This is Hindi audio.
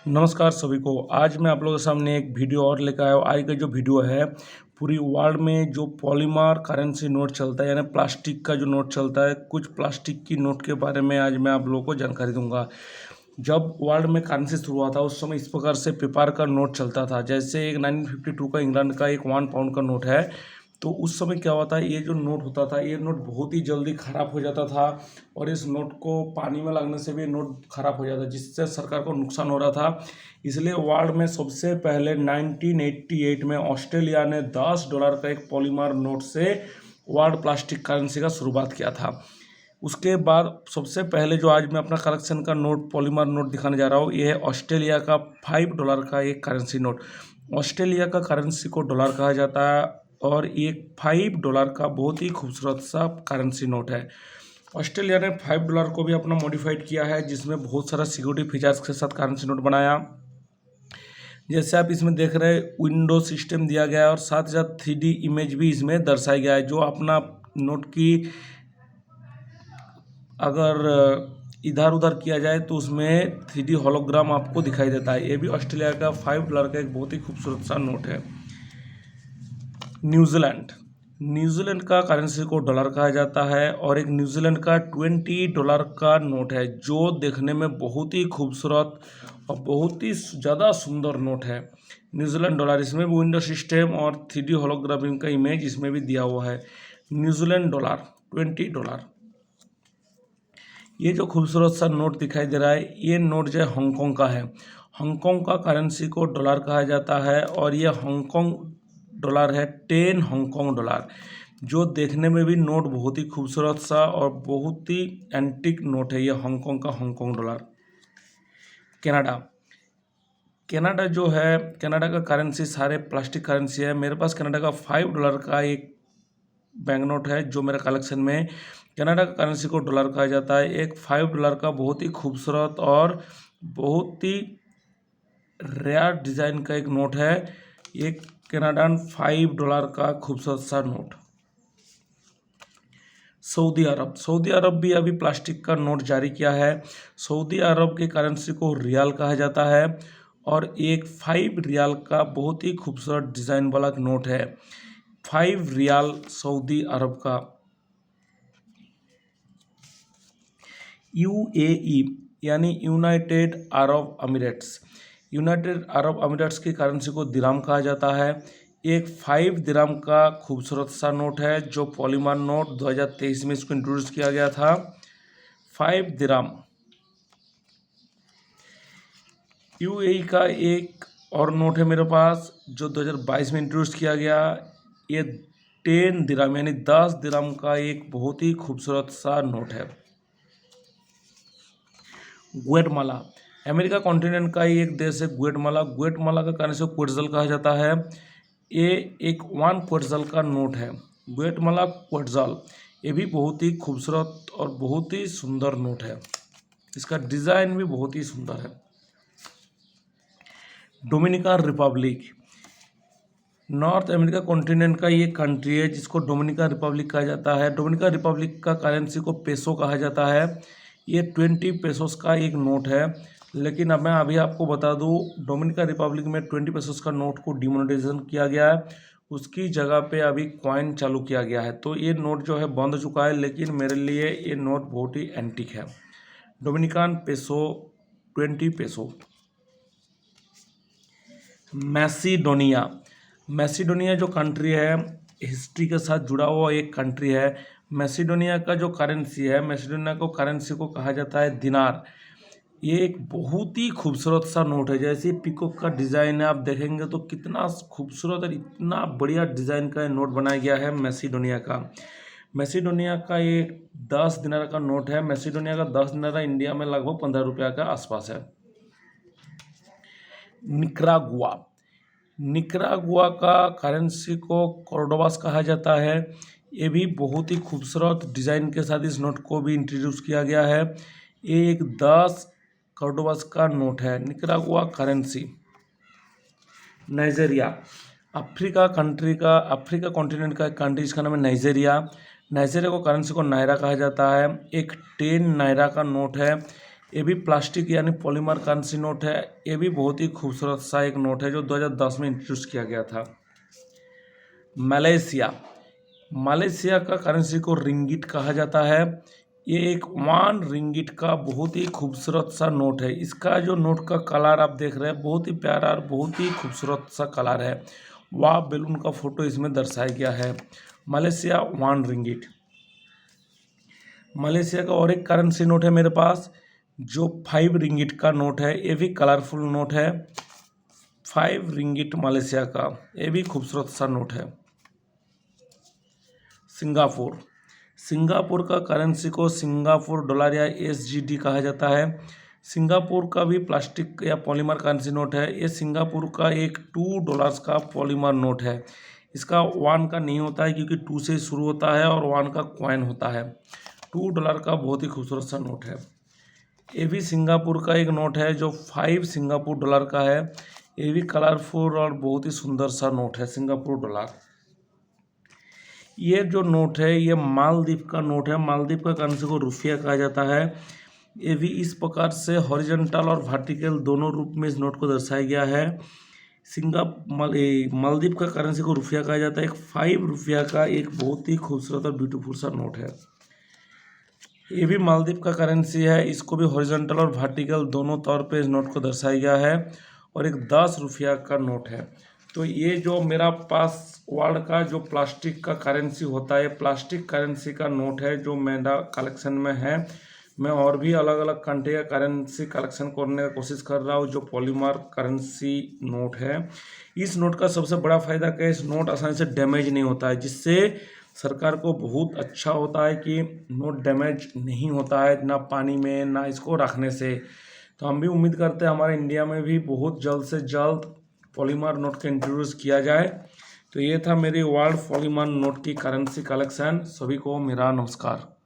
नमस्कार सभी को। आज मैं आप लोगों के सामने एक वीडियो और लेकर आया हूँ। आज का जो वीडियो है, पूरी वर्ल्ड में जो पॉलीमर करेंसी नोट चलता है, यानी प्लास्टिक का जो नोट चलता है, कुछ प्लास्टिक की नोट के बारे में आज मैं आप लोगों को जानकारी दूंगा। जब वर्ल्ड में करेंसी शुरू हुआ था उस समय इस प्रकार से पेपर का नोट चलता था। जैसे एक 1952 का इंग्लैंड का एक 1 पाउंड का नोट है, तो उस समय क्या होता है, ये जो नोट होता था ये नोट बहुत ही जल्दी ख़राब हो जाता था और इस नोट को पानी में लगने से भी नोट ख़राब हो जाता, जिससे सरकार को नुकसान हो रहा था। इसलिए वर्ल्ड में सबसे पहले 1988 में ऑस्ट्रेलिया ने $10 का एक पॉलीमर नोट से वर्ल्ड प्लास्टिक करेंसी का शुरुआत किया था। उसके बाद सबसे पहले जो आज मैं अपना कलेक्शन का नोट पॉलीमर नोट दिखाने जा रहा हूँ, ये है ऑस्ट्रेलिया का $5 का एक करेंसी नोट। ऑस्ट्रेलिया का करेंसी को डॉलर कहा जाता है और एक $5 का बहुत ही खूबसूरत सा करेंसी नोट है। ऑस्ट्रेलिया ने $5 को भी अपना मॉडिफाइड किया है, जिसमें बहुत सारा सिक्योरिटी फीचर्स के साथ करेंसी नोट बनाया। जैसे आप इसमें देख रहे हैं, विंडो सिस्टम दिया गया है और साथ ही साथ 3D इमेज भी इसमें दर्शाया गया है। जो अपना नोट की अगर इधर उधर किया जाए तो उसमें 3D होलोग्राम आपको दिखाई देता है। ये भी ऑस्ट्रेलिया का $5 का एक बहुत ही खूबसूरत सा नोट है। न्यूजीलैंड का करेंसी को डॉलर कहा जाता है और एक न्यूजीलैंड का $20 का नोट है, जो देखने में बहुत ही खूबसूरत और बहुत ही ज़्यादा सुंदर नोट है। न्यूजीलैंड डॉलर, इसमें भी विंडो सिस्टम और 3D होलोग्राफिंग का इमेज इसमें भी दिया हुआ है। New Zealand dollar $20। ये जो खूबसूरत सा नोट दिखाई दे रहा है, ये नोट जो है हांगकांग का है। हांगकांग का करेंसी को डॉलर कहा जाता है और ये हांगकांग डॉलर है, 10 हांगकांग डॉलर, जो देखने में भी नोट बहुत ही खूबसूरत सा और बहुत ही एंटीक नोट है। ये हांगकांग का हांगकांग डॉलर। कनाडा जो है, कनाडा का करेंसी सारे प्लास्टिक करेंसी है। मेरे पास कनाडा का $5 का एक बैंक नोट है जो मेरा कलेक्शन में। कनाडा का करेंसी को डॉलर कहा जाता है। एक $5 का बहुत ही खूबसूरत और बहुत ही रेयर डिज़ाइन का एक नोट है, एक कनाडान $5 का खूबसूरत सा नोट। सऊदी अरब भी अभी प्लास्टिक का नोट जारी किया है। सऊदी अरब के करेंसी को रियाल कहा जाता है और एक $5 का बहुत ही खूबसूरत डिज़ाइन वाला नोट है, $5 सऊदी अरब का। UAE यानी यूनाइटेड अरब अमीरेट्स की करेंसी को दिराम कहा जाता है। एक 5 दिराम का खूबसूरत सा नोट है, जो पॉलीमर नोट 2023 में इसको इंट्रोड्यूस किया गया था। 5 दिराम। UAE का एक और नोट है मेरे पास जो 2022 में इंट्रोड्यूस किया गया। ये 10 दिराम यानी 10 दिराम का एक बहुत ही खूबसूरत सा नोट है। ग्वाटेमाला, अमेरिका कॉन्टिनेंट का ही एक देश है ग्वाटेमाला का करेंसी को क्वेट्ज़ल कहा जाता है। ये एक 1 क्वेट्ज़ल का नोट है, ग्वाटेमाला क्वेट्ज़ल। ये भी बहुत ही खूबसूरत और बहुत ही सुंदर नोट है, इसका डिज़ाइन भी बहुत ही सुंदर है। Dominican Republic, north America continent का ये कंट्री है जिसको डोमिनिकन रिपब्लिक कहा जाता है। डोमिनिकन रिपब्लिक का करेंसी को पेसो कहा जाता है। ये 20 पेसोस का एक नोट है, लेकिन अब मैं अभी आपको बता दूं, डोमिनिकन रिपब्लिक में 20 पेसोस का नोट को डिमोनेटाइजेशन किया गया है। उसकी जगह पे अभी कॉइन चालू किया गया है, तो ये नोट जो है बंद हो चुका है, लेकिन मेरे लिए ये नोट बहुत ही एंटीक है। Dominican peso 20 peso. मैसिडोनिया जो कंट्री है, हिस्ट्री के साथ जुड़ा हुआ एक कंट्री है। मैसिडोनिया का जो करेंसी है, मैसिडोनिया को करेंसी को कहा जाता है दिनार। ये एक बहुत ही खूबसूरत सा नोट है, जैसे पीकॉक का डिज़ाइन है, आप देखेंगे तो कितना खूबसूरत और इतना बढ़िया डिज़ाइन का नोट बनाया गया है मैसिडोनिया का ये 10 दिनार का नोट है। मैसिडोनिया का 10 दिनार इंडिया में लगभग ₹15 का आसपास है। निकरागुआ का करेंसी को कॉर्डोबास कहा जाता है। ये भी बहुत ही खूबसूरत डिज़ाइन के साथ इस नोट को भी इंट्रोड्यूस किया गया है। ये एक 10 कॉर्डोबास का नोट है, Nicaragua currency. Nigeria, Africa continent का एक कंट्री, इसका नाम है नाइजीरिया। नाइजीरिया को करेंसी को नायरा कहा जाता है। एक 10 नायरा का नोट है, ये भी प्लास्टिक यानी पॉलीमर करेंसी नोट है। ये भी बहुत ही खूबसूरत सा एक नोट है जो 2010 में इंट्रोड्यूस किया गया था। मलेशिया, मलेशिया का करेंसी को रिंगिट कहा जाता है। ये एक 1 रिंगिट का बहुत ही खूबसूरत सा नोट है। इसका जो नोट का कलर आप देख रहे हैं बहुत ही प्यारा और बहुत ही खूबसूरत सा कलर है। वाह बैलून का फोटो इसमें दर्शाया गया है। Malaysia 1 ringgit. मलेशिया का और एक करेंसी नोट है मेरे पास जो 5 रिंगिट का नोट है। ये भी कलरफुल नोट है। 5 रिंगिट मलेशिया का, ये भी खूबसूरत सा नोट है। सिंगापुर, सिंगापुर का करेंसी को सिंगापुर डॉलर या SGD कहा जाता है। सिंगापुर का भी प्लास्टिक या पॉलीमर करेंसी नोट है। ये सिंगापुर का एक $2 का पॉलीमर नोट है। इसका 1 का नहीं होता है क्योंकि 2 से शुरू होता है और 1 का कॉइन होता है। $2 का बहुत ही खूबसूरत सा नोट है। ये भी सिंगापुर का एक नोट है जो 5 सिंगापुर डॉलर का है। ये भी कलरफुल और बहुत ही सुंदर सा नोट है सिंगापुर डॉलर। ये जो नोट है ये मालदीव का नोट है। मालदीव का करेंसी को रुपया कहा जाता है। ये भी इस प्रकार से हॉरिजॉन्टल और वर्टिकल दोनों रूप में इस नोट को दर्शाया गया है। मालदीव का करेंसी को रुपया कहा जाता है। एक 5 रुपया का एक बहुत ही खूबसूरत और ब्यूटीफुल सा नोट है। ये भी मालदीव का करेंसी है। इसको भी हॉरिजॉन्टल और वर्टिकल दोनों तौर पे इस नोट को दर्शाया गया है और एक 10 रुपया का नोट है। तो ये जो मेरा पास वर्ल्ड का जो प्लास्टिक का करेंसी होता है, प्लास्टिक करेंसी का नोट है जो मेरा कलेक्शन में है। मैं और भी अलग अलग कंट्री का करेंसी कलेक्शन करने का कोशिश कर रहा हूँ जो पॉलीमर करेंसी नोट है। इस नोट का सबसे बड़ा फ़ायदा क्या है, इस नोट आसानी से डैमेज नहीं होता है, जिससे सरकार को बहुत अच्छा होता है कि नोट डैमेज नहीं होता है ना पानी में ना इसको रखने से। तो हम भी उम्मीद करते हैं हमारे इंडिया में भी बहुत जल्द से जल्द पॉलीमर नोट का इंट्रोड्यूस किया जाए। तो ये था मेरी वर्ल्ड पॉलीमर नोट की करेंसी कलेक्शन। सभी को मेरा नमस्कार।